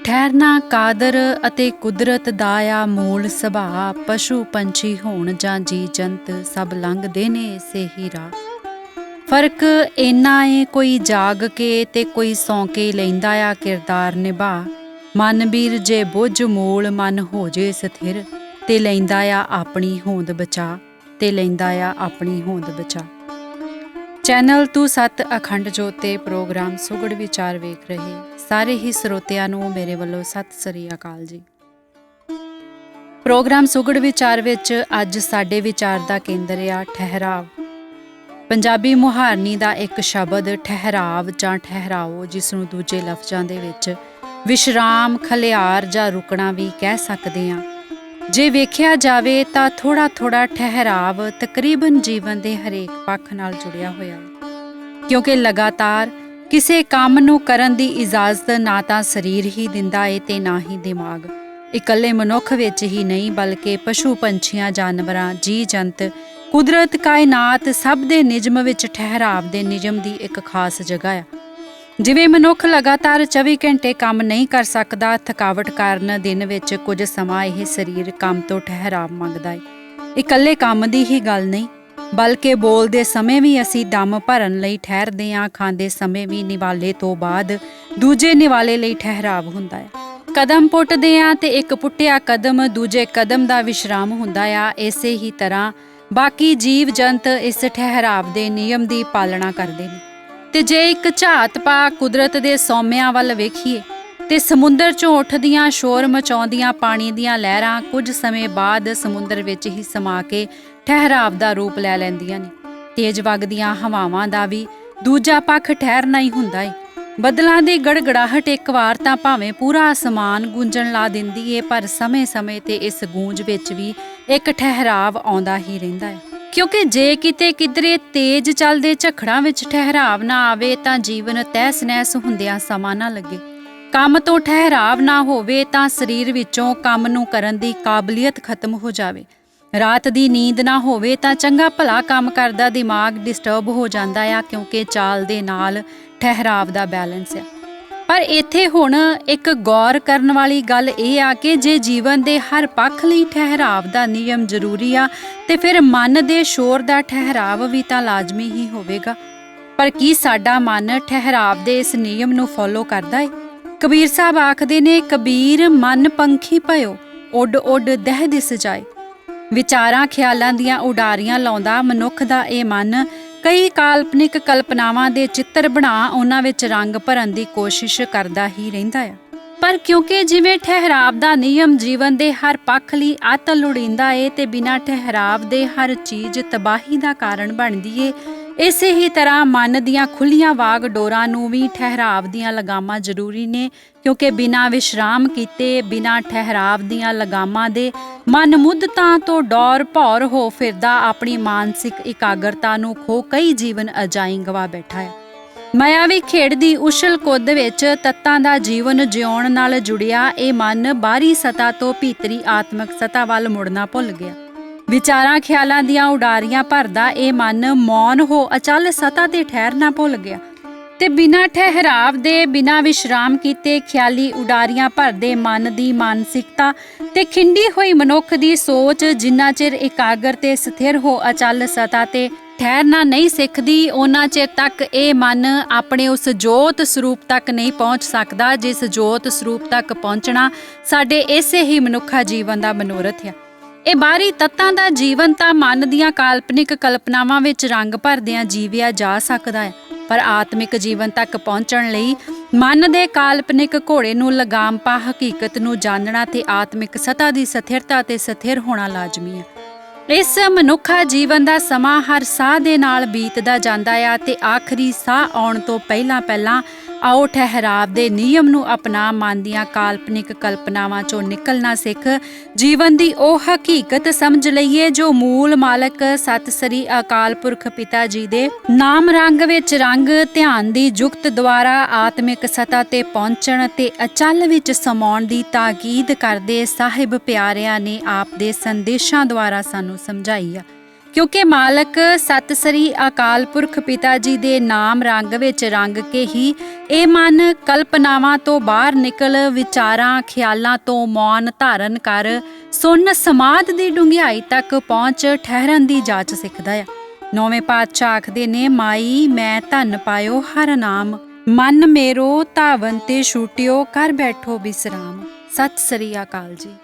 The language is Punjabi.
ਠਹਿਰਨਾ ਕਾਦਰ ਅਤੇ ਕੁਦਰਤ ਦਾ ਆ ਮੂਲ ਸੁਭਾਅ। ਪਸ਼ੂ ਪੰਛੀ ਹੋਣ ਜਾਂ ਜੀ ਜੰਤ ਸਭ ਲੰਘਦੇ ਨੇ ਇਸੇ ਹੀ ਰਾਹ। ਫਰਕ ਇੰਨਾ ਏ ਕੋਈ ਜਾਗ ਕੇ ਤੇ ਕੋਈ ਸੌਂ ਕੇ ਲੈਂਦਾ ਆ ਕਿਰਦਾਰ ਨਿਭਾ। ਮਨ ਵੀਰ ਜੇ ਬੁੱਝ ਮੂਲ ਮਨ ਹੋ ਜੇ ਸਥਿਰ ਤੇ ਲੈਂਦਾ ਆ ਆਪਣੀ ਹੋਂਦ ਬਚਾ ਆਪਣੀ ਹੋਂਦ ਬਚਾ। ਚੈਨਲ ਤੂੰ ਸੱਤ ਅਖੰਡ ਜੋਤ ਤੇ ਪ੍ਰੋਗਰਾਮ ਸੁਗੜ ਵਿਚਾਰ ਵੇਖ ਰਹੇ ਸਾਰੇ ਹੀ ਸਰੋਤਿਆਂ ਨੂੰ ਮੇਰੇ ਵੱਲੋਂ ਸਤਿ ਸ੍ਰੀ ਅਕਾਲ ਜੀ। ਪ੍ਰੋਗਰਾਮ ਸੁਗੜ ਵਿਚਾਰ ਵਿੱਚ ਅੱਜ ਸਾਡੇ ਵਿਚਾਰ ਦਾ ਕੇਂਦਰ ਆ ਠਹਿਰਾਵ। ਪੰਜਾਬੀ ਮੁਹਾਰਨੀ ਦਾ ਇੱਕ ਸ਼ਬਦ ਠਹਿਰਾਵ ਜਾਂ ਠਹਿਰਾਓ, ਜਿਸ ਨੂੰ ਦੂਜੇ ਲਫ਼ਜ਼ਾਂ ਦੇ ਵਿੱਚ ਵਿਸ਼ਰਾਮ, ਖਲਿਆਰ ਜਾਂ ਰੁਕਣਾ ਵੀ ਕਹਿ ਸਕਦੇ ਹਾਂ। ਜੇ ਵੇਖਿਆ ਜਾਵੇ ਤਾਂ ਥੋੜ੍ਹਾ ਠਹਿਰਾਵ ਤਕਰੀਬਨ ਜੀਵਨ ਦੇ ਹਰੇਕ ਪੱਖ ਨਾਲ ਜੁੜਿਆ ਹੋਇਆ ਹੈ, ਕਿਉਂਕਿ ਲਗਾਤਾਰ ਕਿਸੇ ਕੰਮ ਨੂੰ ਕਰਨ ਦੀ ਇਜਾਜ਼ਤ ਨਾ ਤਾਂ ਸਰੀਰ ਹੀ ਦਿੰਦਾ ਏ ਤੇ ਨਾ ਹੀ ਦਿਮਾਗ। ਇਕੱਲੇ ਮਨੁੱਖ ਵਿੱਚ ਹੀ ਨਹੀਂ ਬਲਕਿ ਪਸ਼ੂ ਪੰਛੀਆਂ, ਜਾਨਵਰਾਂ, ਜੀ ਜੰਤ, ਕੁਦਰਤ, ਕਾਇਨਾਤ ਸਭ ਦੇ ਨਿਯਮ ਵਿੱਚ ਠਹਿਰਾਵ ਦੇ ਨਿਯਮ ਦੀ ਇੱਕ ਖਾਸ ਜਗ੍ਹਾ ਆ। ਜਿਵੇਂ ਮਨੁੱਖ ਲਗਾਤਾਰ 24 ਘੰਟੇ ਕੰਮ ਨਹੀਂ ਕਰ ਸਕਦਾ, ਥਕਾਵਟ ਕਾਰਨ ਦਿਨ ਵਿੱਚ ਕੁਝ ਸਮਾਂ ਇਹ ਸਰੀਰ ਕੰਮ ਤੋਂ ਠਹਿਰਾਵ ਮੰਗਦਾ ਹੈ। ਇਕੱਲੇ ਕੰਮ ਦੀ ਹੀ ਗੱਲ ਨਹੀਂ ਬਲਕਿ ਬੋਲਦੇ ਸਮੇਂ ਵੀ ਅਸੀਂ ਦਮ ਭਰਨ ਲਈ ਠਹਿਰਦੇ ਹਾਂ, ਖਾਂਦੇ ਸਮੇਂ ਵੀ ਨਿਵਾਲੇ ਤੋਂ ਬਾਅਦ ਦੂਜੇ ਨਿਵਾਲੇ ਲਈ ਠਹਿਰਾਵ ਹੁੰਦਾ ਹੈ। ਕਦਮ ਪੁੱਟਦੇ ਹਾਂ ਤੇ ਇੱਕ ਪੁੱਟਿਆ ਕਦਮ ਦੂਜੇ ਕਦਮ ਦਾ ਵਿਸ਼ਰਾਮ ਹੁੰਦਾ ਆ। ਇਸੇ ਹੀ ਤਰ੍ਹਾਂ ਬਾਕੀ ਜੀਵ ਜੰਤ ਇਸ ਠਹਿਰਾਵ ਦੇ ਨਿਯਮ ਦੀ ਪਾਲਣਾ ਕਰਦੇ ਨੇ। ਤੇ ਜੇ ਇੱਕ ਝਾਤ ਪਾ ਕੁਦਰਤ ਦੇ ਸੌਮਿਆਂ ਵੱਲ ਵੇਖੀਏ ਤੇ ਸਮੁੰਦਰ 'ਚੋਂ ਉੱਠਦੀਆਂ ਸ਼ੋਰ ਮਚਾਉਂਦੀਆਂ ਪਾਣੀ ਦੀਆਂ ਲਹਿਰਾਂ ਕੁਝ ਸਮੇਂ ਬਾਅਦ ਸਮੁੰਦਰ ਵਿੱਚ ਹੀ ਸਮਾ ਕੇ ਠਹਿਰਾਵ ਦਾ ਰੂਪ ਲੈ ਲੈਂਦੀਆਂ ਨੇ। ਤੇਜ਼ ਵਗਦੀਆਂ ਹਵਾਵਾਂ ਦਾ ਵੀ ਦੂਜਾ ਪੱਖ ਠਹਿਰਨਾ ਹੀ ਹੁੰਦਾ ਏ। ਬੱਦਲਾਂ ਦੀ ਗੜਗੜਾਹਟ ਇੱਕ ਵਾਰ ਤਾਂ ਭਾਵੇਂ ਪੂਰਾ ਅਸਮਾਨ ਗੂੰਜਣ ਲਾ ਦਿੰਦੀ ਏ, ਪਰ ਸਮੇਂ-ਸਮੇਂ ਤੇ ਇਸ ਗੂੰਜ ਵਿੱਚ ਵੀ ਇੱਕ ਠਹਿਰਾਵ ਆਉਂਦਾ ਹੀ ਰਹਿੰਦਾ ਹੈ। ਕਿਉਂਕਿ ਜੇ ਕਿਤੇ ਕਿਧਰੇ ਤੇਜ਼ ਚੱਲਦੇ ਝੱਖੜਾਂ ਵਿੱਚ ਠਹਿਰਾਵ ਨਾ ਆਵੇ ਤਾਂ ਜੀਵਨ ਤਹਿਸ ਨਹਿਸ ਹੁੰਦਿਆਂ ਸਮਾਂ ਨਾ ਲੱਗੇ। ਕੰਮ ਤੋਂ ਠਹਿਰਾਵ ਨਾ ਹੋਵੇ ਤਾਂ ਸਰੀਰ ਵਿੱਚੋਂ ਕੰਮ ਨੂੰ ਕਰਨ ਦੀ ਕਾਬਲੀਅਤ ਖਤਮ ਹੋ ਜਾਵੇ। ਰਾਤ ਦੀ ਨੀਂਦ ਨਾ ਹੋਵੇ ਤਾਂ ਚੰਗਾ ਭਲਾ ਕੰਮ ਕਰਦਾ ਦਿਮਾਗ ਡਿਸਟਰਬ ਹੋ ਜਾਂਦਾ ਆ, ਕਿਉਂਕਿ ਚਾਲ ਦੇ ਨਾਲ ਠਹਿਰਾਵ ਦਾ ਬੈਲੈਂਸ ਆ। ਪਰ ਇੱਥੇ ਹੁਣ ਇੱਕ ਗੌਰ ਕਰਨ ਵਾਲੀ ਗੱਲ ਇਹ ਆ ਕਿ ਜੇ ਜੀਵਨ ਦੇ ਹਰ ਪੱਖ ਲਈ ਠਹਿਰਾਵ ਦਾ ਨਿਯਮ ਜ਼ਰੂਰੀ ਆ ਤੇ ਫਿਰ ਮਨ ਦੇ ਸ਼ੋਰ ਦਾ ਠਹਿਰਾਵ ਵੀ ਤਾਂ ਲਾਜ਼ਮੀ ਹੀ ਹੋਵੇਗਾ। ਪਰ ਕੀ ਸਾਡਾ ਮਨ ਠਹਿਰਾਵ ਦੇ ਇਸ ਨਿਯਮ ਨੂੰ ਫੋਲੋ ਕਰਦਾ ਏ? ਕਬੀਰ ਸਾਹਿਬ ਆਖਦੇ ਨੇ, ਕਬੀਰ ਮਨ ਪੰਖੀ ਭਇਓ ਉੱਡ ਉੱਡ ਦਹਿ ਦਿਸ ਜਾਏ। ਵਿਚਾਰਾਂ ਖਿਆਲਾਂ ਦੀਆਂ ਉਡਾਰੀਆਂ ਲਾਉਂਦਾ ਮਨੁੱਖ ਦਾ ਇਹ ਮਨ ਕਈ ਕਾਲਪਨਿਕ ਕਲਪਨਾਵਾਂ ਦੇ ਚਿੱਤਰ ਬਣਾ ਉਹਨਾਂ ਵਿੱਚ ਰੰਗ ਭਰਨ ਦੀ ਕੋਸ਼ਿਸ਼ ਕਰਦਾ ਹੀ ਰਹਿੰਦਾ ਆ। ਪਰ ਕਿਉਂਕਿ ਜਿਵੇਂ ਠਹਿਰਾਵ ਦਾ ਨਿਯਮ ਜੀਵਨ ਦੇ ਹਰ ਪੱਖ ਲਈ ਅਤ ਲੋੜੀਂਦਾ ਏ ਤੇ ਬਿਨਾਂ ਠਹਿਰਾਵ ਦੇ ਹਰ ਚੀਜ਼ ਤਬਾਹੀ ਦਾ ਕਾਰਨ ਬਣਦੀ ਏ, ਇਸੇ ਹੀ ਤਰ੍ਹਾਂ ਮਨ ਦੀਆਂ ਖੁੱਲ੍ਹੀਆਂ ਵਾਗ ਡੋਰਾਂ ਨੂੰ ਵੀ ਠਹਿਰਾਵ ਦੀਆਂ ਲਗਾਮਾਂ ਜ਼ਰੂਰੀ ਨੇ, ਕਿਉਂਕਿ ਬਿਨਾਂ ਵਿਸ਼ਰਾਮ ਕੀਤੇ, ਬਿਨਾਂ ਠਹਿਰਾਵ ਦੀਆਂ ਲਗਾਮਾਂ ਦੇ ਮਨ ਮੁੱਦਤਾਂ ਤੋਂ ਡੌਰ ਭੌਰ ਹੋ ਫਿਰਦਾ ਆਪਣੀ ਮਾਨਸਿਕ ਇਕਾਗਰਤਾ ਨੂੰ ਖੋ ਕਈ ਜੀਵਨ ਅਜਾਈਂ ਗਵਾ ਬੈਠਾ ਹੈ। ਮਾਇਆਵੀ ਖੇਡ ਦੀ ਉਛਲ ਕੁੱਦ ਵਿੱਚ ਤੱਤਾਂ ਦਾ ਜੀਵਨ ਜਿਉਣ ਨਾਲ ਜੁੜਿਆ ਇਹ ਮਨ ਬਾਹਰੀ ਸਤ੍ਹਾ ਤੋਂ ਭੀਤਰੀ ਆਤਮਿਕ ਸਤ੍ਹਾ ਵੱਲ ਮੁੜਨਾ ਭੁੱਲ ਗਿਆ। ਵਿਚਾਰਾਂ ਖਿਆਲਾਂ ਦੀਆਂ ਉਡਾਰੀਆਂ ਭਰਦਾ ਇਹ ਮਨ ਮੌਨ ਹੋ ਅਚਲ ਸਤ੍ਹਾ ਤੇ ਠਹਿਰਨਾ ਭੁੱਲ ਗਿਆ ਤੇ ਬਿਨਾਂ ਠਹਿਰਾਵ ਦੇ, ਬਿਨਾਂ ਵਿਸ਼ਰਾਮ ਕੀਤੇ ਖਿਆਲੀ ਉਡਾਰੀਆਂ ਭਰਦੇ ਮਨ ਦੀ ਮਾਨਸਿਕਤਾ ਤੇ ਖਿੰਡੀ ਹੋਈ ਮਨੁੱਖ ਦੀ ਸੋਚ ਜਿੰਨਾ ਚਿਰ ਇਕਾਗਰ ਤੇ ਸਥਿਰ ਹੋ ਅਚਲ ਸਤ੍ਹਾ ਤੇ ਠਹਿਰਨਾ ਨਹੀਂ ਸਿੱਖਦੀ, ਉਹਨਾਂ ਚਿਰ ਤੱਕ ਇਹ ਮਨ ਆਪਣੇ ਉਸ ਜੋਤ ਸਰੂਪ ਤੱਕ ਨਹੀਂ ਪਹੁੰਚ ਸਕਦਾ, ਜਿਸ ਜੋਤ ਸਰੂਪ ਤੱਕ ਪਹੁੰਚਣਾ ਸਾਡੇ ਇਸੇ ਹੀ ਮਨੁੱਖਾ ਜੀਵਨ ਦਾ ਮਨੋਰਥ ਆ। ਇਹ ਬਾਹਰੀ ਤੱਤਾਂ ਦਾ ਜੀਵਨ ਤਾਂ ਮਨ ਦੀਆਂ ਕਾਲਪਨਿਕ ਕਲਪਨਾਵਾਂ ਵਿੱਚ ਰੰਗ ਭਰਦਿਆਂ ਜੀਵਿਆ ਜਾ ਸਕਦਾ ਹੈ, ਪਰ ਆਤਮਿਕ ਜੀਵਨ ਤੱਕ ਪਹੁੰਚਣ ਲਈ ਮਨ ਦੇ ਕਾਲਪਨਿਕ ਘੋੜੇ ਨੂੰ ਲਗਾਮ ਪਾ ਹਕੀਕਤ ਨੂੰ ਜਾਣਨਾ ਤੇ ਆਤਮਿਕ ਸਤ੍ਹਾ ਦੀ ਸਥਿਰਤਾ ਤੇ ਸਥਿਰ ਹੋਣਾ ਲਾਜ਼ਮੀ ਹੈ। ਇਸ ਮਨੁੱਖਾ ਜੀਵਨ ਦਾ ਸਮਾਂ ਹਰ ਸਾਹ ਦੇ ਨਾਲ ਬੀਤਦਾ ਜਾਂਦਾ ਆ ਤੇ ਆਖਰੀ ਸਾਹ ਆਉਣ ਤੋਂ ਪਹਿਲਾਂ ਆਓ ਠਹਿਰਾਵ ਦੇ ਨਿਯਮ ਨੂੰ ਅਪਣਾ ਮਨ ਦੀਆਂ ਕਾਲਪਨਿਕ ਕਲਪਨਾਵਾਂ ਚੋਂ ਨਿਕਲਣਾ ਸਿੱਖ ਜੀਵਨ ਦੀ ਉਹ ਹਕੀਕਤ ਸਮਝ ਲਈਏ ਜੋ ਮੂਲ ਮਾਲਕ ਸਤਿ ਸ੍ਰੀ ਅਕਾਲ ਪੁਰਖ ਪਿਤਾ ਜੀ ਦੇ ਨਾਮ ਰੰਗ ਵਿੱਚ ਰੰਗ ਧਿਆਨ ਦੀ ਜੁਗਤ ਦੁਆਰਾ ਆਤਮਿਕ ਸਤ੍ਹਾ ਤੇ ਪਹੁੰਚਣ ਤੇ ਅਚਲ ਵਿੱਚ ਸਮਾਉਣ ਦੀ ਤਾਕੀਦ ਕਰਦੇ ਸਾਹਿਬ ਪਿਆਰਿਆਂ ਨੇ ਆਪ ਦੇ ਸੰਦੇਸ਼ਾਂ ਦੁਆਰਾ ਸਾਨੂੰ ਸਮਝਾਈ ਆ ਕਿਉਂਕਿ ਮਾਲਕ ਸਤਿ ਸ੍ਰੀ ਅਕਾਲ ਪੁਰਖ ਪਿਤਾ ਜੀ ਦੇ ਨਾਮ ਰੰਗ ਵਿੱਚ ਰੰਗ ਕੇ ਹੀ ਇਹ ਮਨ ਕਲਪਨਾਵਾਂ ਤੋਂ ਬਾਹਰ ਨਿਕਲ ਵਿਚਾਰਾਂ ਖਿਆਲਾਂ ਤੋਂ ਮੌਨ ਧਾਰਨ ਕਰ ਸੁੰਨ ਸਮਾਧ ਦੀ ਡੂੰਘਾਈ ਤੱਕ ਪਹੁੰਚ ਠਹਿਰਨ ਦੀ ਜਾਚ ਸਿੱਖਦਾ ਆ। ਨੌਵੇਂ ਪਾਤਸ਼ਾਹ ਆਖਦੇ ਨੇ, ਮਾਈ ਮੈਂ ਧਨ ਪਾਇਓ ਹਰ ਨਾਮ, ਮਨ ਮੇਰੋ ਧਾਵਨ ਤੇ ਛੂਟਿਓ ਕਰ ਬੈਠੋ ਬਿਸਰਾਮ। ਸਤਿ ਸ੍ਰੀ ਅਕਾਲ ਜੀ।